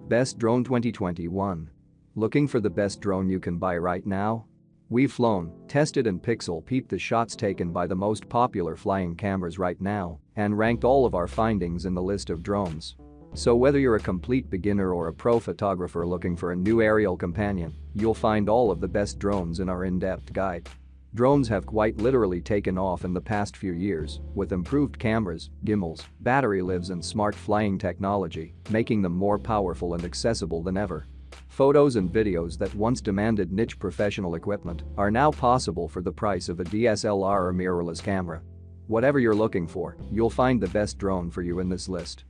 Best Drone 2021. Looking for the best drone you can buy right now? We've flown, tested and pixel-peeped the shots taken by the most popular flying cameras right now and ranked all of our findings in the list of drones. So whether you're a complete beginner or a pro photographer looking for a new aerial companion, you'll find all of the best drones in our in-depth guide. Drones have quite literally taken off in the past few years, with improved cameras, gimbals, battery lives and smart flying technology, making them more powerful and accessible than ever. Photos and videos that once demanded niche professional equipment are now possible for the price of a DSLR or mirrorless camera. Whatever you're looking for, you'll find the best drone for you in this list.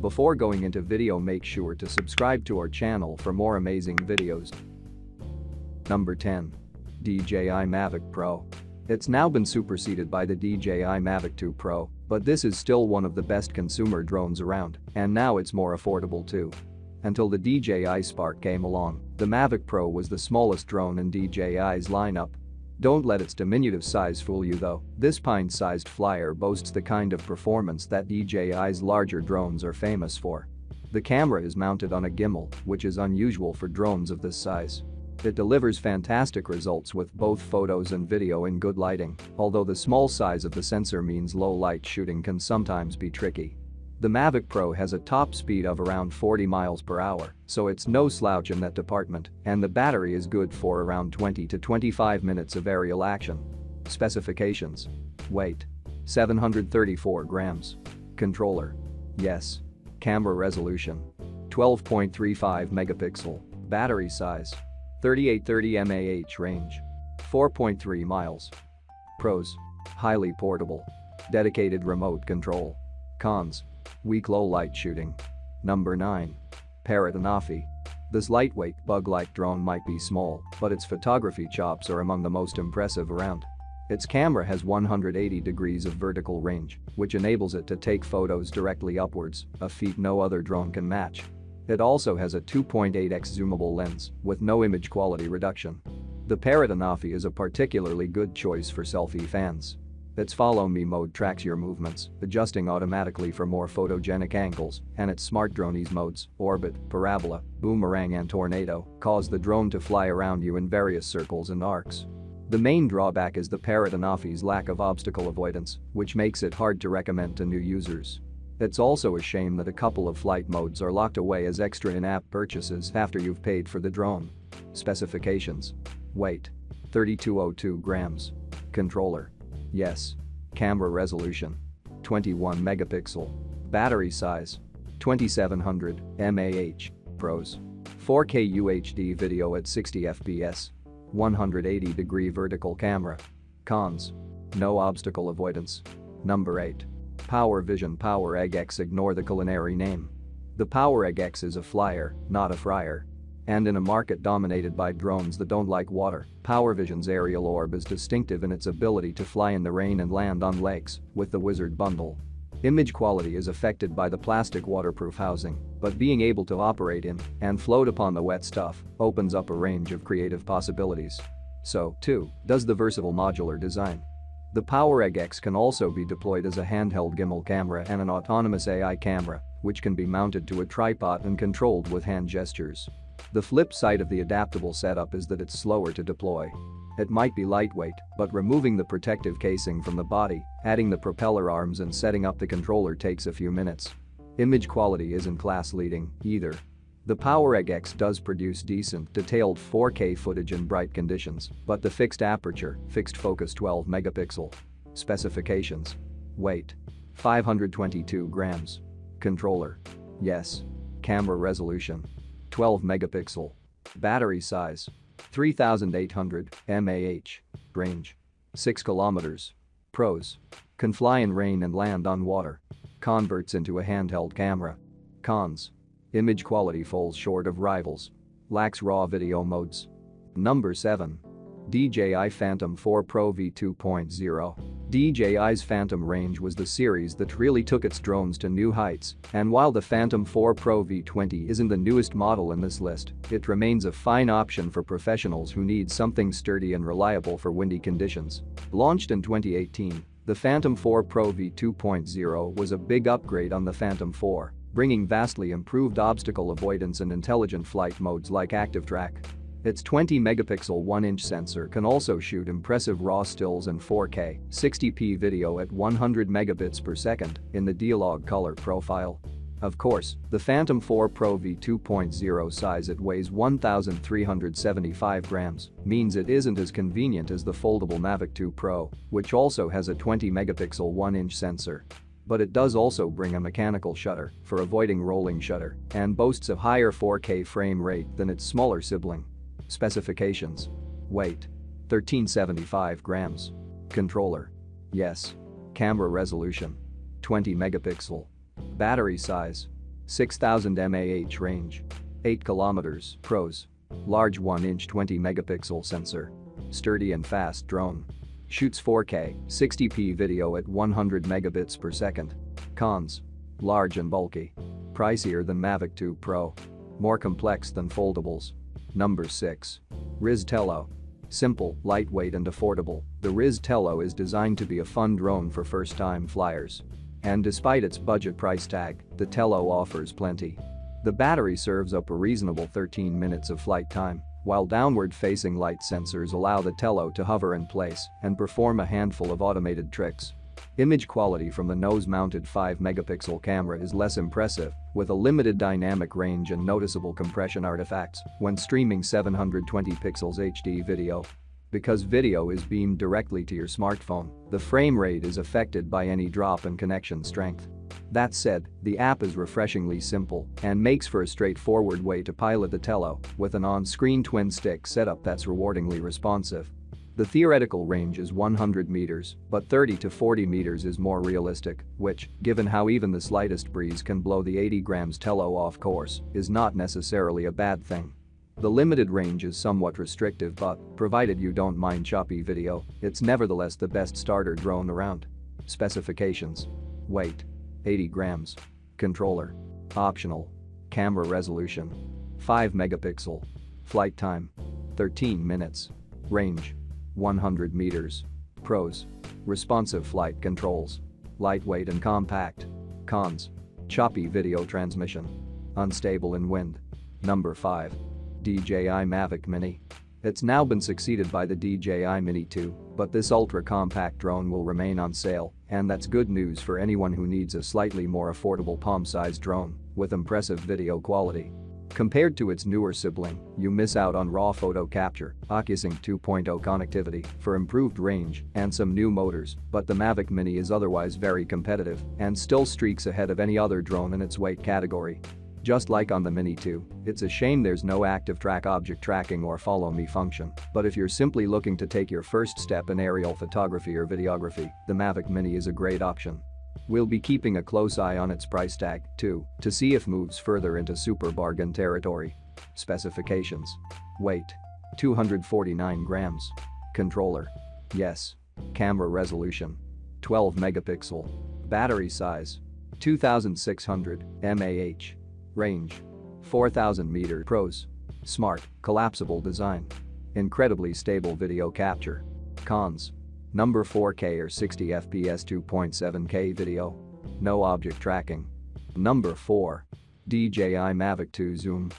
Before going into video, make sure to subscribe to our channel for more amazing videos. Number 10. DJI Mavic Pro. It's now been superseded by the DJI Mavic 2 Pro, but this is still one of the best consumer drones around, and now it's more affordable too. Until the DJI Spark came along, the Mavic Pro was the smallest drone in DJI's lineup. Don't let its diminutive size fool you though, this pint-sized flyer boasts the kind of performance that DJI's larger drones are famous for. The camera is mounted on a gimbal, which is unusual for drones of this size. It delivers fantastic results with both photos and video in good lighting, although the small size of the sensor means low light shooting can sometimes be tricky. The Mavic Pro has a top speed of around 40 miles per hour, so it's no slouch in that department, and the battery is good for around 20 to 25 minutes of aerial action. Specifications. Weight. 734 grams. Controller. Yes. Camera resolution. 12.35 megapixel. Battery size. 3830 mAh range. 4.3 miles. Pros. Highly portable. Dedicated remote control. Cons. Weak low light shooting. Number 9. Parrot Anafi. This lightweight bug-like drone might be small, but its photography chops are among the most impressive around. Its camera has 180 degrees of vertical range, which enables it to take photos directly upwards, a feat no other drone can match. It also has a 2.8x zoomable lens with no image quality reduction. The Parrot Anafi is a particularly good choice for selfie fans. Its follow me mode tracks your movements, adjusting automatically for more photogenic angles, and its smart drone ease modes, orbit, parabola, boomerang and tornado, cause the drone to fly around you in various circles and arcs. The main drawback is the Parrot Anafi's lack of obstacle avoidance, which makes it hard to recommend to new users. It's also a shame that a couple of flight modes are locked away as extra in-app purchases after you've paid for the drone. Specifications. Weight. 3202 grams. Controller. Yes. Camera resolution. 21 megapixel. Battery size. 2700 mAh. Pros. 4K UHD video at 60 fps. 180-degree vertical camera. Cons. No obstacle avoidance. Number 8. Power Vision Power Egg X. Ignore the culinary name. The Power Egg X is a flyer, not a fryer. And in a market dominated by drones that don't like water, Power Vision's aerial orb is distinctive in its ability to fly in the rain and land on lakes with the Wizard bundle. Image quality is affected by the plastic waterproof housing, but being able to operate in and float upon the wet stuff opens up a range of creative possibilities. So, too, does the versatile modular design. The Power Egg X can also be deployed as a handheld gimbal camera and an autonomous AI camera, which can be mounted to a tripod and controlled with hand gestures. The flip side of the adaptable setup is that it's slower to deploy. It might be lightweight, but removing the protective casing from the body, adding the propeller arms and setting up the controller takes a few minutes. Image quality isn't class-leading, either. The Power Egg X does produce decent, detailed 4K footage in bright conditions, but the fixed aperture, fixed focus 12 megapixel. Specifications. Weight. 522 grams. Controller. Yes. Camera resolution. 12 megapixel. Battery size. 3800 mAh. Range. 6 kilometers. Pros. Can fly in rain and land on water. Converts into a handheld camera. Cons. Image quality falls short of rivals. Lacks raw video modes. Number 7. DJI Phantom 4 Pro V2.0. DJI's Phantom range was the series that really took its drones to new heights, and while the Phantom 4 Pro V20 isn't the newest model in this list, it remains a fine option for professionals who need something sturdy and reliable for windy conditions. Launched in 2018, the Phantom 4 Pro V2.0 was a big upgrade on the Phantom 4, bringing vastly improved obstacle avoidance and intelligent flight modes like active track. Its 20-megapixel 1-inch sensor can also shoot impressive RAW stills and 4K 60p video at 100 megabits per second in the D-Log color profile. Of course, the Phantom 4 Pro V2.0 size, it weighs 1,375 grams, means it isn't as convenient as the foldable Mavic 2 Pro, which also has a 20-megapixel 1-inch sensor. But it does also bring a mechanical shutter for avoiding rolling shutter and boasts a higher 4K frame rate than its smaller sibling. Specifications: weight 1375 grams. Controller: yes. Camera resolution 20 megapixel. Battery size 6000 mAh. Range 8 kilometers. Pros: large 1-inch 20 megapixel sensor. Sturdy and fast drone. Shoots 4K 60p video at 100 megabits per second. Cons: large and bulky. Pricier than Mavic 2 Pro. More complex than foldables. Number 6. Ryze Tello. Simple, lightweight and affordable, the Ryze Tello is designed to be a fun drone for first-time flyers. And despite its budget price tag, the Tello offers plenty. The battery serves up a reasonable 13 minutes of flight time, while downward-facing light sensors allow the Tello to hover in place and perform a handful of automated tricks. Image quality from the nose-mounted 5-megapixel camera is less impressive, with a limited dynamic range and noticeable compression artifacts when streaming 720 pixels HD video. Because video is beamed directly to your smartphone, the frame rate is affected by any drop in connection strength. That said, the app is refreshingly simple and makes for a straightforward way to pilot the Tello with an on-screen twin-stick setup that's rewardingly responsive. The theoretical range is 100 meters, but 30 to 40 meters is more realistic, which, given how even the slightest breeze can blow the 80 grams Tello off course, is not necessarily a bad thing. The limited range is somewhat restrictive, but, provided you don't mind choppy video, it's nevertheless the best starter drone around. Specifications: weight 80 grams. Controller: optional. Camera resolution 5 megapixel. Flight time 13 minutes. Range 100 meters. Pros: responsive flight controls. Lightweight and compact. Cons: choppy video transmission. Unstable in wind. Number 5. DJI Mavic Mini. It's now been succeeded by the DJI Mini 2, but this ultra-compact drone will remain on sale, and that's good news for anyone who needs a slightly more affordable palm-sized drone with impressive video quality. Compared to its newer sibling, you miss out on raw photo capture, OcuSync 2.0 connectivity for improved range, and some new motors, but the Mavic Mini is otherwise very competitive and still streaks ahead of any other drone in its weight category. Just like on the Mini 2, it's a shame there's no active track object tracking or follow me function, but if you're simply looking to take your first step in aerial photography or videography, the Mavic Mini is a great option. We'll be keeping a close eye on its price tag, too, to see if moves further into super bargain territory. Specifications: weight 249 grams. Controller: yes. Camera resolution 12 megapixel. Battery size 2600 mAh. Range 4000 meters. Pros: smart, collapsible design. Incredibly stable video capture. Cons: number 4K or 60 FPS 2.7K video. No object tracking. Number 4. DJI Mavic 2 Zoom.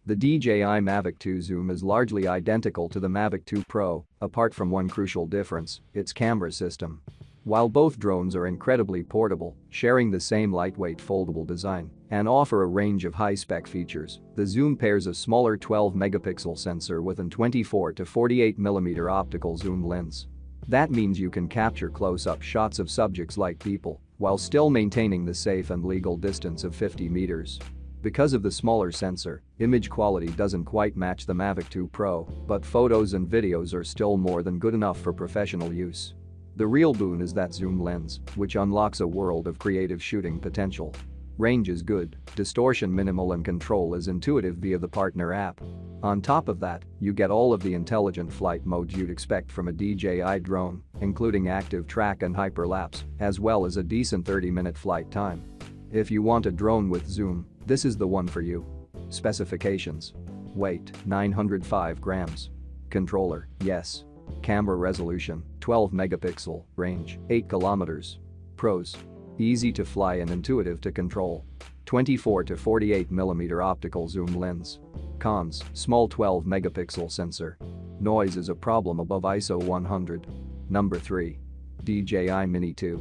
The DJI Mavic 2 Zoom is largely identical to the Mavic 2 Pro, apart from one crucial difference: its camera system. While both drones are incredibly portable, sharing the same lightweight foldable design, and offer a range of high-spec features, the Zoom pairs a smaller 12-megapixel sensor with an 24 to 48mm optical zoom lens. That means you can capture close-up shots of subjects like people, while still maintaining the safe and legal distance of 50 meters. Because of the smaller sensor, image quality doesn't quite match the Mavic 2 Pro, but photos and videos are still more than good enough for professional use. The real boon is that zoom lens, which unlocks a world of creative shooting potential. Range is good, distortion minimal, and control is intuitive via the partner app. On top of that, you get all of the intelligent flight modes you'd expect from a DJI drone, including active track and hyperlapse, as well as a decent 30-minute flight time. If you want a drone with zoom, this is the one for you. Specifications: weight 905 grams. Controller: yes. Camera resolution 12 megapixel. Range 8 kilometers. Pros: easy to fly and intuitive to control. 24 to 48mm optical zoom lens. Cons: small 12-megapixel sensor. Noise is a problem above ISO 100. Number 3. DJI Mini 2.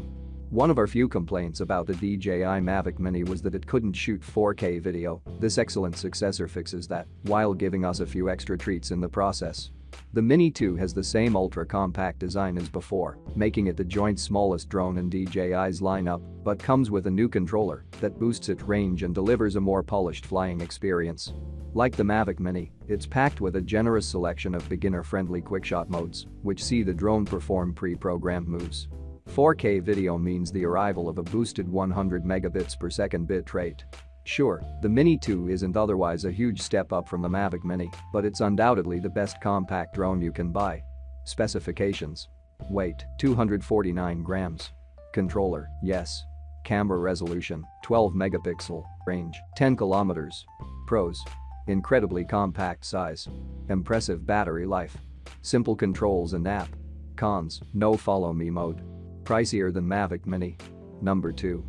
One of our few complaints about the DJI Mavic Mini was that it couldn't shoot 4K video. This excellent successor fixes that, while giving us a few extra treats in the process. The Mini 2 has the same ultra-compact design as before, making it the joint smallest drone in DJI's lineup, but comes with a new controller that boosts its range and delivers a more polished flying experience. Like the Mavic Mini, it's packed with a generous selection of beginner-friendly quickshot modes, which see the drone perform pre-programmed moves. 4K video means the arrival of a boosted 100 megabits per second bit rate. Sure, the Mini 2 isn't otherwise a huge step up from the Mavic Mini, but it's undoubtedly the best compact drone you can buy. Specifications: weight, 249 grams. Controller, yes. Camera resolution, 12 megapixel. Range, 10 kilometers. Pros: incredibly compact size. Impressive battery life. Simple controls and app. Cons: no follow me mode. Pricier than Mavic Mini. Number 2.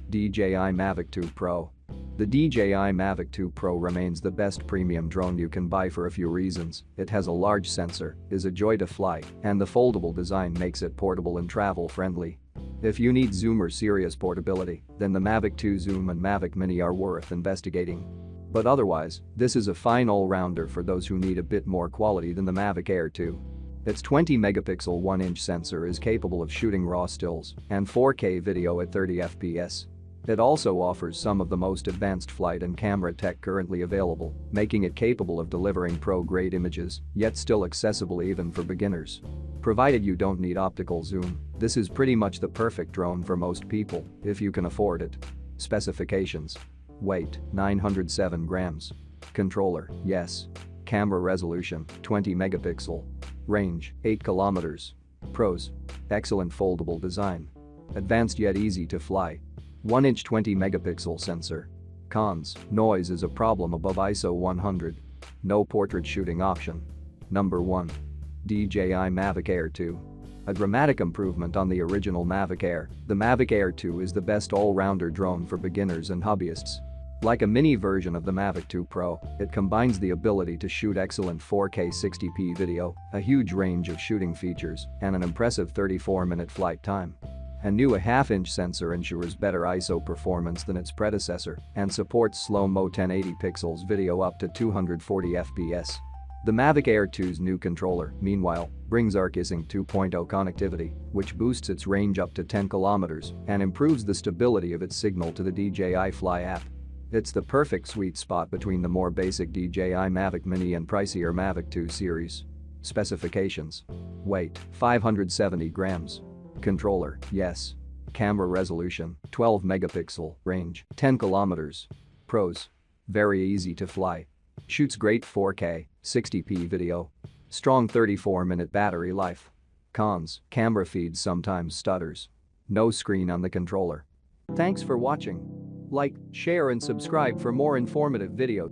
DJI Mavic 2 Pro. The DJI Mavic 2 Pro remains the best premium drone you can buy for a few reasons. It has a large sensor, is a joy to fly, and the foldable design makes it portable and travel-friendly. If you need zoom or serious portability, then the Mavic 2 Zoom and Mavic Mini are worth investigating. But otherwise, this is a fine all-rounder for those who need a bit more quality than the Mavic Air 2. Its 20-megapixel 1-inch sensor is capable of shooting raw stills and 4K video at 30 FPS. It also offers some of the most advanced flight and camera tech currently available, making it capable of delivering pro-grade images, yet still accessible even for beginners. Provided you don't need optical zoom, this is pretty much the perfect drone for most people, if you can afford it. Specifications: weight, 907 grams. Controller, yes. Camera resolution, 20 megapixel. Range, 8 kilometers. Pros: excellent foldable design. Advanced yet easy to fly. 1-inch 20-megapixel sensor. Cons: noise is a problem above ISO 100. No portrait shooting option. Number 1. DJI Mavic Air 2. A dramatic improvement on the original Mavic Air, the Mavic Air 2 is the best all-rounder drone for beginners and hobbyists. Like a mini version of the Mavic 2 Pro, it combines the ability to shoot excellent 4K 60p video, a huge range of shooting features, and an impressive 34-minute flight time. A new 1/2-inch sensor ensures better ISO performance than its predecessor and supports slow-mo 1080 pixels video up to 240 FPS. The Mavic Air 2's new controller, meanwhile, brings ArcSync 2.0 connectivity, which boosts its range up to 10 kilometers and improves the stability of its signal to the DJI Fly app. It's the perfect sweet spot between the more basic DJI Mavic Mini and pricier Mavic 2 series. Specifications: weight, 570 grams. Controller, yes. Camera resolution, 12 megapixel. Range, 10 kilometers. Pros: very easy to fly. Shoots great 4K, 60p video. Strong 34-minute battery life. Cons: camera feed sometimes stutters. No screen on the controller. Thanks for watching. Like, share and subscribe for more informative videos.